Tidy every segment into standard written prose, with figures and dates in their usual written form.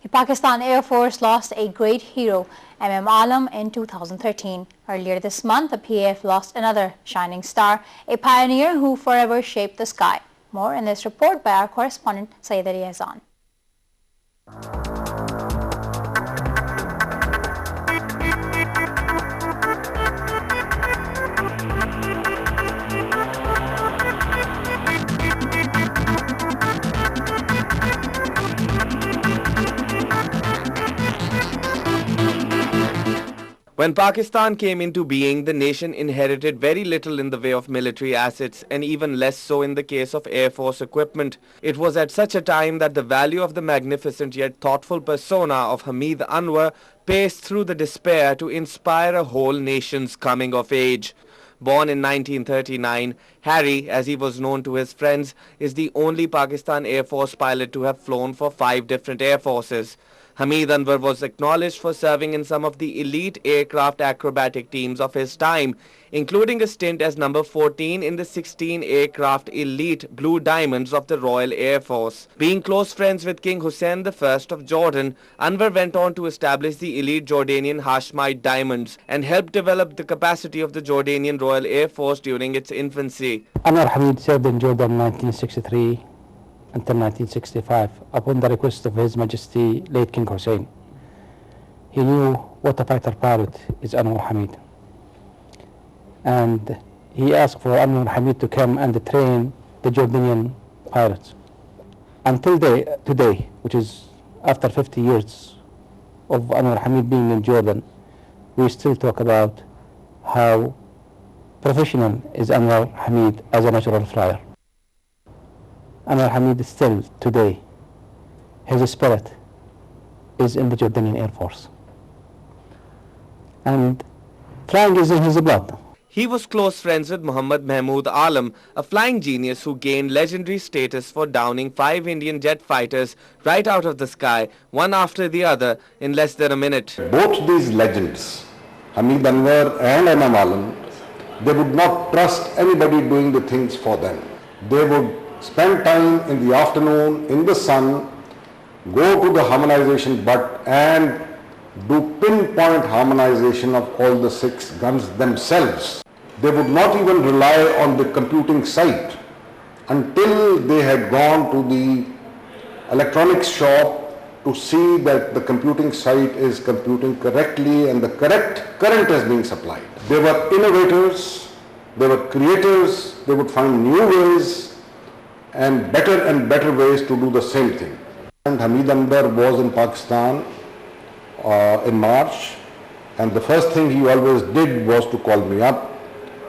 The Pakistan Air Force lost a great hero, MM.Alam, in 2013. Earlier this month, the PAF lost another shining star, a pioneer who forever shaped the sky. More in this report by our correspondent, Sayyid Ali Azan. When Pakistan came into being, the nation inherited very little in the way of military assets, and even less so in the case of Air Force equipment. It was at such a time that the value of the magnificent yet thoughtful persona of Hamid Anwar paced through the despair to inspire a whole nation's coming of age. Born in 1939, Harry, as he was known to his friends, is the only Pakistan Air Force pilot to have flown for 5 different air forces. Hamid Anwar was acknowledged for serving in some of the elite aircraft acrobatic teams of his time, including a stint as number 14 in the 16 aircraft elite Blue Diamonds of the Royal Air Force. Being close friends with King Hussein I of Jordan, Anwar went on to establish the elite Jordanian Hashemite Diamonds and helped develop the capacity of the Jordanian Royal Air Force during its infancy. Anwar Hamid served in Jordan 1963 until 1965 upon the request of His Majesty late King Hussein. He knew what a fighter pilot is Anwar Hamid, and he asked for Anwar Hamid to come and train the Jordanian pilots. Until today, which is after 50 years of Anwar Hamid being in Jordan, we still talk about how professional is Anwar Hamid as a natural flyer. Anwar Hamid still today, his spirit is in the Jordanian Air Force, and flying is in his blood. He was close friends with MM.Alam, a flying genius who gained legendary status for downing 5 Indian jet fighters right out of the sky, one after the other, in less than a minute. Both these legends, Hamid Anwar and MM.Alam, they would not trust anybody doing the things for them. They would spend time in the afternoon in the sun, go to the harmonization butt and do pinpoint harmonization of all the 6 guns themselves. They would not even rely on the computing site until they had gone to the electronics shop to see that the computing site is computing correctly and the correct current is being supplied. They were innovators, they were creators, they would find new ways and better ways to do the same thing. And Hamid Anwar was in Pakistan in March, and the first thing he always did was to call me up,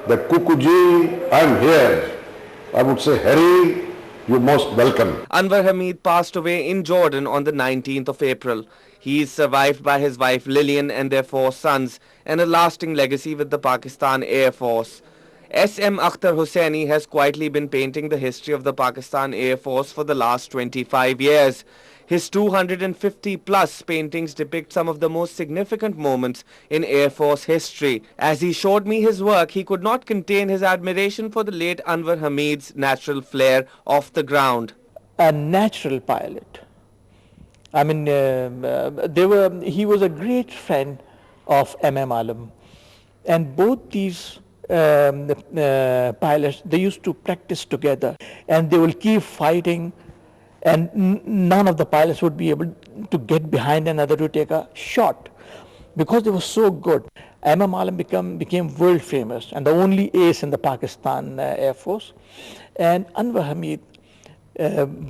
that Kukuji, I'm here. I would say, Harry, you're most welcome. Anwar Hamid passed away in Jordan on the 19th of April. He is survived by his wife Lillian and their 4 sons, and a lasting legacy with the Pakistan Air Force. S.M. Akhtar Hossaini has quietly been painting the history of the Pakistan Air Force for the last 25 years. His 250-plus paintings depict some of the most significant moments in Air Force history. As he showed me his work, he could not contain his admiration for the late Anwar Hamid's natural flair off the ground. A natural pilot. I mean, he was a great friend of MM.Alam, and both these pilots, they used to practice together, and they will keep fighting, and none of the pilots would be able to get behind another to take a shot because they were so good. MM.Alam became world famous and the only ace in the Pakistan Air Force, and Anwar Hamid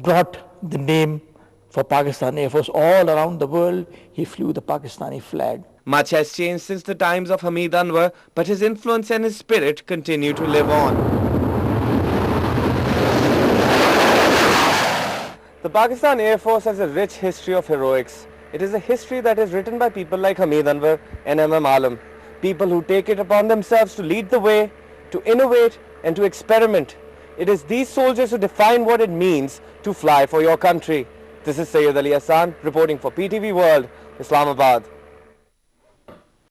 brought the name for Pakistan Air Force all around the world. He flew the Pakistani flag. Much has changed since the times of Hamid Anwar, but his influence and his spirit continue to live on. The Pakistan Air Force has a rich history of heroics. It is a history that is written by people like Hamid Anwar and MM.Alam, people who take it upon themselves to lead the way, to innovate and to experiment. It is these soldiers who define what it means to fly for your country. This is Sayyid Ali Hassan reporting for PTV World, Islamabad.